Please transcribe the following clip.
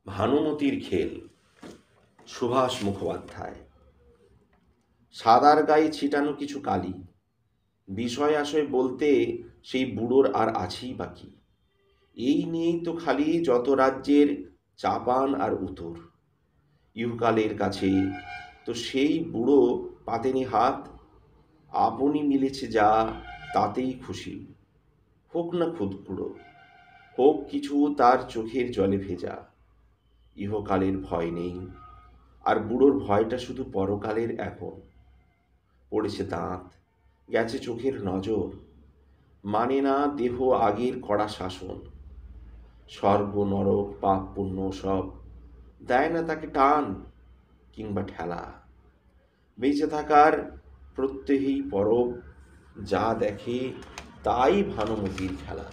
ভানুমতির খেল, সুভাষ মুখোপাধ্যায়। সাদার গায়ে ছিটানো কিছু কালি, বিষয় আশয় বলতে সেই বুড়োর আর আছেই বাকি। এই নিয়েই তো খালি যত রাজ্যের চাপান আর উতর। ইহকালের কাছে তো সেই বুড়ো পাতেনি হাত, আপনি মিলেছে যা তাতেই খুশি। হোক না ক্ষুদ্র, হোক কিছু তার চোখের জলে ভেজা। ইহকালের ভয় নেই, আর বুড়োর ভয়টা শুধু পরকালের এখন। পড়েছে দাঁত, গেছে চোখের নজর, মানে না দেহ আগের কড়া শাসন। স্বর্গ নরক পাপ পুণ্য সব দেয় না তাকে টান কিংবা ঠেলা। বেঁচে থাকার প্রত্যেকই পরব, যা দেখে তাই ভানুমতির খেলা।